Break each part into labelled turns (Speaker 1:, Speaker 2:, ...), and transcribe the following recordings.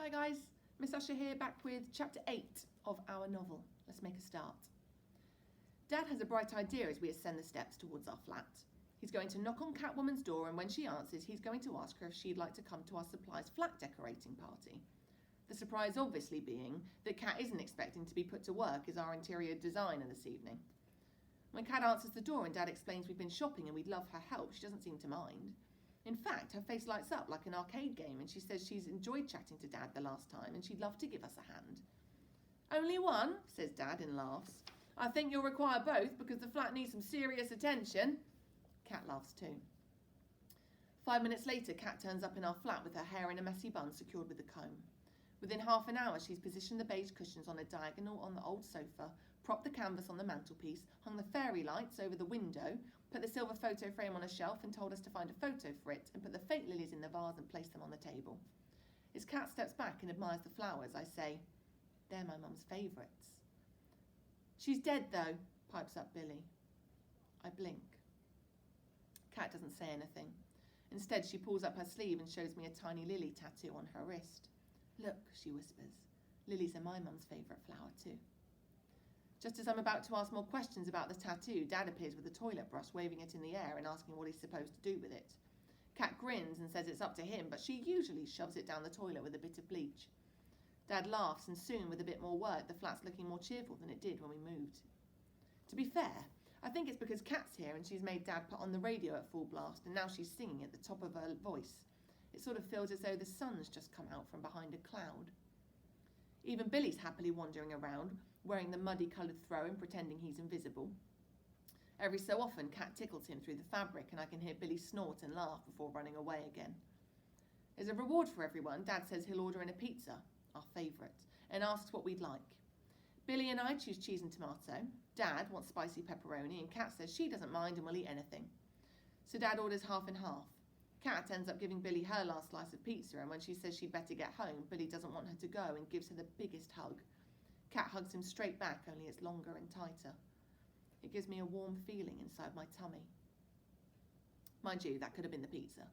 Speaker 1: Hi guys, Miss Usher here, back with chapter 8 of our novel. Let's make a start. Dad has a bright idea as we ascend the steps towards our flat. He's going to knock on Catwoman's door, and when she answers, he's going to ask her if she'd like to come to our supplies flat decorating party. The surprise obviously being that Cat isn't expecting to be put to work as our interior designer this evening. When Cat answers the door and Dad explains we've been shopping and we'd love her help, she doesn't seem to mind. In fact, her face lights up like an arcade game, and she says she's enjoyed chatting to Dad the last time and she'd love to give us a hand. Only one, says Dad and laughs. I think you'll require both because the flat needs some serious attention. Cat laughs too. 5 minutes later, Cat turns up in our flat with her hair in a messy bun secured with a comb. Within half an hour, she's positioned the beige cushions on a diagonal on the old sofa, propped the canvas on the mantelpiece, hung the fairy lights over the window, put the silver photo frame on a shelf and told us to find a photo for it, and put the fake lilies in the vase and place them on the table. As Cat steps back and admires the flowers, I say, "They're my mum's favourites." "She's dead though," pipes up Billy. I blink. Cat doesn't say anything. Instead, she pulls up her sleeve and shows me a tiny lily tattoo on her wrist. "Look," she whispers, "lilies are my mum's favourite flower too." Just as I'm about to ask more questions about the tattoo, Dad appears with a toilet brush, waving it in the air and asking what he's supposed to do with it. Cat grins and says it's up to him, but she usually shoves it down the toilet with a bit of bleach. Dad laughs, and soon, with a bit more work, the flat's looking more cheerful than it did when we moved. To be fair, I think it's because Cat's here and she's made Dad put on the radio at full blast, and now she's singing at the top of her voice. It sort of feels as though the sun's just come out from behind a cloud. Even Billy's happily wandering around, wearing the muddy-coloured throw and pretending he's invisible. Every so often, Cat tickles him through the fabric, and I can hear Billy snort and laugh before running away again. As a reward for everyone, Dad says he'll order in a pizza, our favourite, and asks what we'd like. Billy and I choose cheese and tomato. Dad wants spicy pepperoni, and Cat says she doesn't mind and will eat anything. So Dad orders half and half. Cat ends up giving Billy her last slice of pizza, and when she says she'd better get home, Billy doesn't want her to go and gives her the biggest hug. Cat hugs him straight back, only it's longer and tighter. It gives me a warm feeling inside my tummy. Mind you, that could have been the pizza.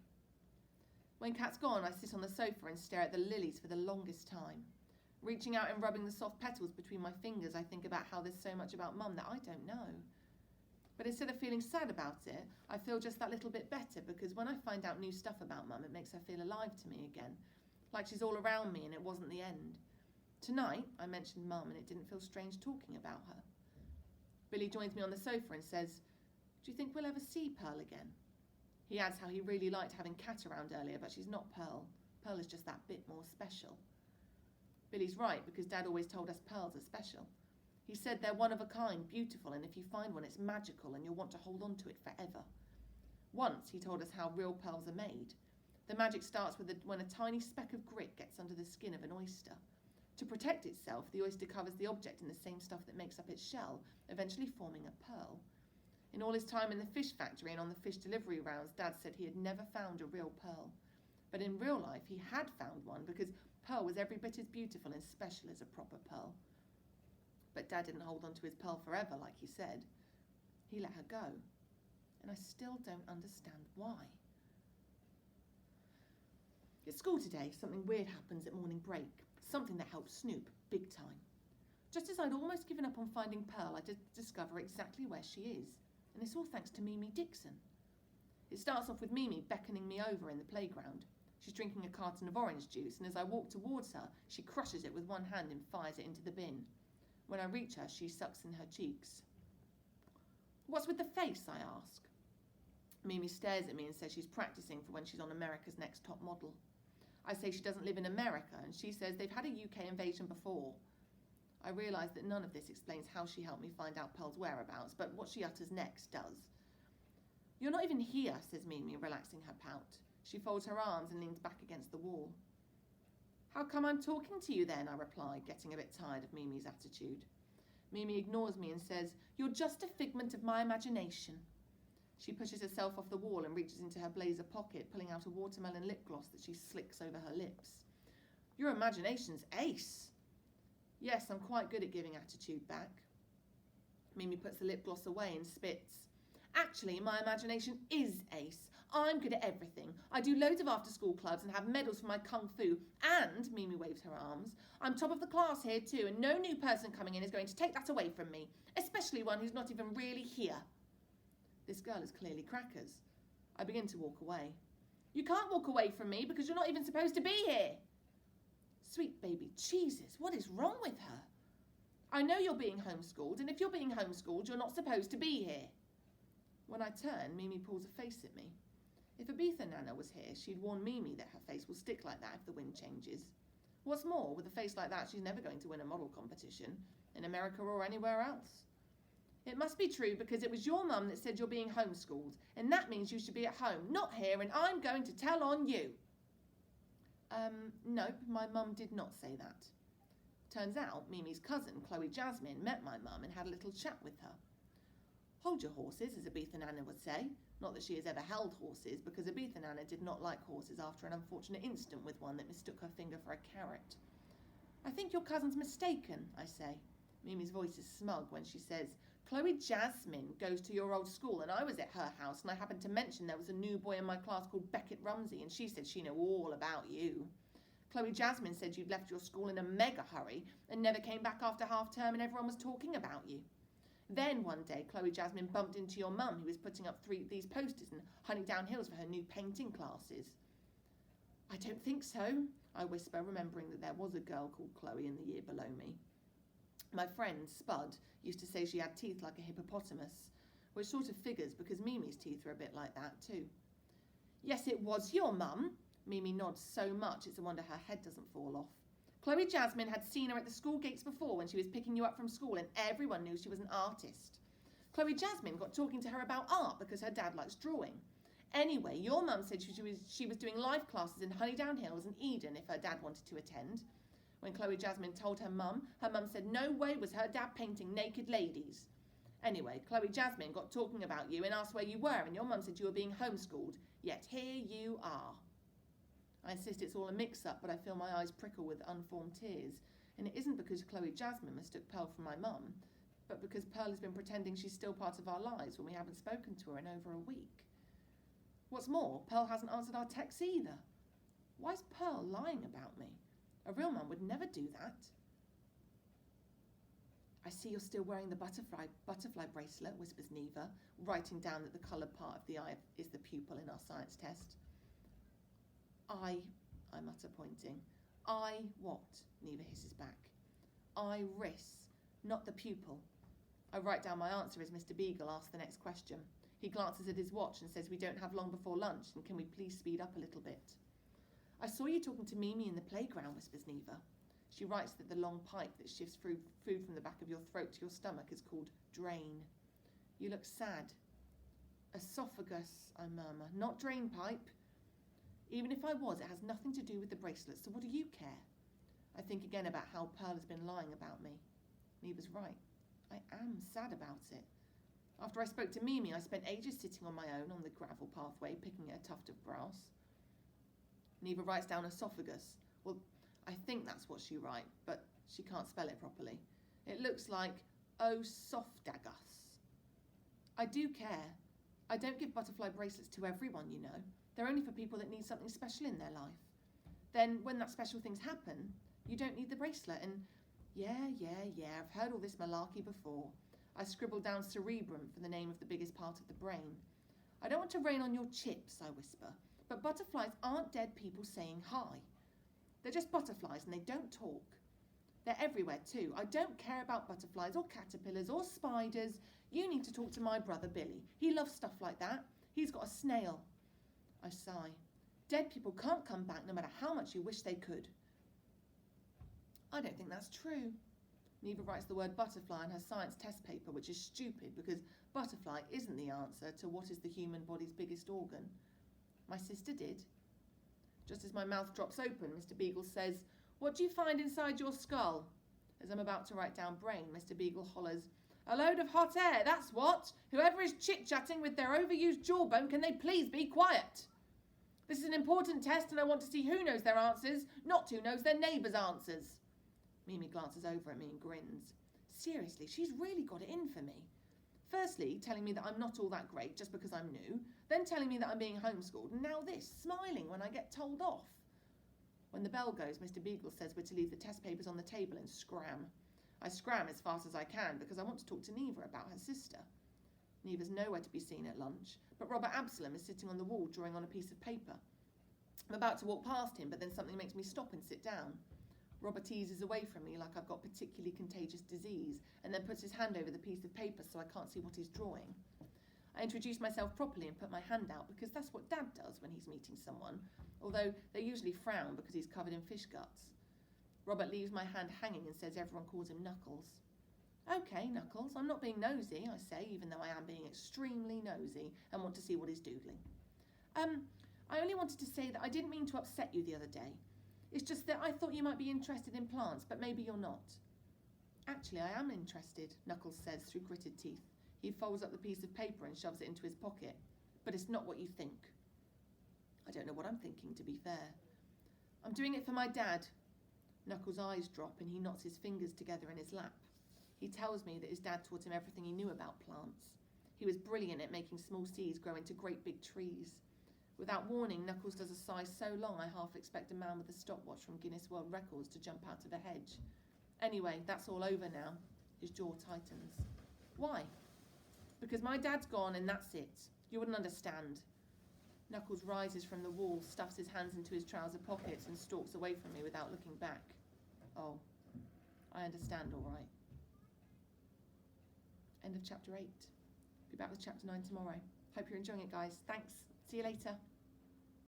Speaker 1: When Cat's gone, I sit on the sofa and stare at the lilies for the longest time. Reaching out and rubbing the soft petals between my fingers, I think about how there's so much about Mum that I don't know. But instead of feeling sad about it, I feel just that little bit better, because when I find out new stuff about Mum, it makes her feel alive to me again, like she's all around me and it wasn't the end. Tonight, I mentioned Mum and it didn't feel strange talking about her. Billy joins me on the sofa and says, "Do you think we'll ever see Pearl again?" He adds how he really liked having Cat around earlier, but she's not Pearl. Pearl is just that bit more special. Billy's right, because Dad always told us pearls are special. He said they're one of a kind, beautiful, and if you find one, it's magical and you'll want to hold on to it forever. Once, he told us how real pearls are made. The magic starts when a tiny speck of grit gets under the skin of an oyster. To protect itself, the oyster covers the object in the same stuff that makes up its shell, eventually forming a pearl. In all his time in the fish factory and on the fish delivery rounds, Dad said he had never found a real pearl. But in real life, he had found one, because pearl was every bit as beautiful and special as a proper pearl. But Dad didn't hold on to his pearl forever, like he said. He let her go. And I still don't understand why. At school today, something weird happens at morning break. Something that helps Snoop, big time. Just as I'd almost given up on finding Pearl, I did discover exactly where she is. And it's all thanks to Mimi Dixon. It starts off with Mimi beckoning me over in the playground. She's drinking a carton of orange juice, and as I walk towards her, she crushes it with one hand and fires it into the bin. When I reach her, she sucks in her cheeks. "What's with the face?" I ask. Mimi stares at me and says she's practicing for when she's on America's Next Top Model. I say she doesn't live in America, and she says they've had a UK invasion before. I realise that none of this explains how she helped me find out Pearl's whereabouts, but what she utters next does. "You're not even here," says Mimi, relaxing her pout. She folds her arms and leans back against the wall. "How come I'm talking to you then?" I reply, getting a bit tired of Mimi's attitude. Mimi ignores me and says, "You're just a figment of my imagination." She pushes herself off the wall and reaches into her blazer pocket, pulling out a watermelon lip gloss that she slicks over her lips. "Your imagination's ace." Yes, I'm quite good at giving attitude back. Mimi puts the lip gloss away and spits. "Actually, my imagination is ace. I'm good at everything. I do loads of after-school clubs and have medals for my kung fu, and," Mimi waves her arms. I'm top of the class here too, and no new person coming in is going to take that away from me, especially one who's not even really here. This girl is clearly crackers. I begin to walk away. You can't walk away from me because you're not even supposed to be here. Sweet baby Jesus, what is wrong with her? I know you're being homeschooled, and if you're being homeschooled, you're not supposed to be here. When I turn, Mimi pulls a face at me. If Abitha Nana was here, she'd warn Mimi that her face will stick like that if the wind changes. What's more, with a face like that, she's never going to win a model competition, in America or anywhere else. It must be true because it was your mum that said you're being homeschooled, and that means you should be at home, not here, and I'm going to tell on you. Nope, my mum did not say that. Turns out Mimi's cousin, Chloe Jasmine, met my mum and had a little chat with her. Hold your horses, as Abitha Nana would say. Not that she has ever held horses, because Abitha Nana did not like horses after an unfortunate incident with one that mistook her finger for a carrot. I think your cousin's mistaken, I say. Mimi's voice is smug when she says, Chloe Jasmine goes to your old school, and I was at her house, and I happened to mention there was a new boy in my class called Beckett Rumsey, and she said she knew all about you. Chloe Jasmine said you'd left your school in a mega hurry and never came back after half term, and everyone was talking about you. Then one day, Chloe Jasmine bumped into your mum, who was putting up these posters and hunting down hills for her new painting classes. I don't think so, I whisper, remembering that there was a girl called Chloe in the year below me. My friend, Spud, used to say she had teeth like a hippopotamus, which sort of figures because Mimi's teeth are a bit like that too. Yes, it was your mum. Mimi nods so much it's a wonder her head doesn't fall off. Chloe Jasmine had seen her at the school gates before when she was picking you up from school, and everyone knew she was an artist. Chloe Jasmine got talking to her about art because her dad likes drawing. Anyway, your mum said she was doing live classes in Honeydown Hills and Eden if her dad wanted to attend. When Chloe Jasmine told her mum said no way was her dad painting naked ladies. Anyway, Chloe Jasmine got talking about you and asked where you were, and your mum said you were being homeschooled, yet here you are. I insist it's all a mix-up, but I feel my eyes prickle with unformed tears, and it isn't because Chloe Jasmine mistook Pearl for my mum, but because Pearl has been pretending she's still part of our lives when we haven't spoken to her in over a week. What's more, Pearl hasn't answered our texts either. Why is Pearl lying about me? A real mum would never do that. I see you're still wearing the butterfly bracelet, whispers Neva, writing down that the coloured part of the eye is the pupil in our science test. I mutter, pointing. I what? Neva hisses back. Iris, not the pupil. I write down my answer as Mr. Beagle asks the next question. He glances at his watch and says we don't have long before lunch, and can we please speed up a little bit? I saw you talking to Mimi in the playground, whispers Neva. She writes that the long pipe that shifts food from the back of your throat to your stomach is called drain. You look sad. Esophagus, I murmur, not drain pipe. Even if I was, it has nothing to do with the bracelet, so what do you care? I think again about how Pearl has been lying about me. Neva's right. I am sad about it. After I spoke to Mimi, I spent ages sitting on my own on the gravel pathway, picking at a tuft of grass. Neva writes down esophagus. Well, I think that's what she writes, but she can't spell it properly. It looks like osophagus. I do care. I don't give butterfly bracelets to everyone, you know. They're only for people that need something special in their life. Then, when that special things happen, you don't need the bracelet. And yeah, I've heard all this malarkey before. I scribbled down cerebrum for the name of the biggest part of the brain. I don't want to rain on your chips, I whisper, but butterflies aren't dead people saying hi. They're just butterflies and they don't talk. They're everywhere too. I don't care about butterflies or caterpillars or spiders. You need to talk to my brother Billy. He loves stuff like that. He's got a snail. I sigh. Dead people can't come back no matter how much you wish they could. I don't think that's true. Neva writes the word butterfly in her science test paper, which is stupid because butterfly isn't the answer to what is the human body's biggest organ. My sister did. Just as my mouth drops open, Mr. Beagle says, "What do you find inside your skull?" As I'm about to write down brain, Mr. Beagle hollers, "A load of hot air, that's what! Whoever is chit-chatting with their overused jawbone, can they please be quiet? This is an important test and I want to see who knows their answers, not who knows their neighbour's answers." Mimi glances over at me and grins. Seriously, she's really got it in for me. Firstly, telling me that I'm not all that great just because I'm new, then telling me that I'm being homeschooled, and now this, smiling when I get told off. When the bell goes, Mr. Beagle says we're to leave the test papers on the table and scram. I scram as fast as I can because I want to talk to Neva about her sister. Neva's nowhere to be seen at lunch, but Robert Absalom is sitting on the wall drawing on a piece of paper. I'm about to walk past him, but then something makes me stop and sit down. Robert eases away from me like I've got particularly contagious disease, and then puts his hand over the piece of paper so I can't see what he's drawing. I introduce myself properly and put my hand out because that's what Dad does when he's meeting someone, although they usually frown because he's covered in fish guts. Robert leaves my hand hanging and says everyone calls him Knuckles. Okay, Knuckles, I'm not being nosy, I say, even though I am being extremely nosy and want to see what he's doodling. I only wanted to say that I didn't mean to upset you the other day. It's just that I thought you might be interested in plants, but maybe you're not. Actually, I am interested, Knuckles says through gritted teeth. He folds up the piece of paper and shoves it into his pocket. But it's not what you think. I don't know what I'm thinking, to be fair. I'm doing it for my dad. Knuckles' eyes drop and he knots his fingers together in his lap. He tells me that his dad taught him everything he knew about plants. He was brilliant at making small seeds grow into great big trees. Without warning, Knuckles does a sigh so long I half expect a man with a stopwatch from Guinness World Records to jump out of a hedge. Anyway, that's all over now. His jaw tightens. Why? Because my dad's gone and that's it. You wouldn't understand. Knuckles rises from the wall, stuffs his hands into his trouser pockets and stalks away from me without looking back. Oh, I understand all right. End of chapter 8. Be back with chapter 9 tomorrow. Hope you're enjoying it, guys. Thanks. See you later.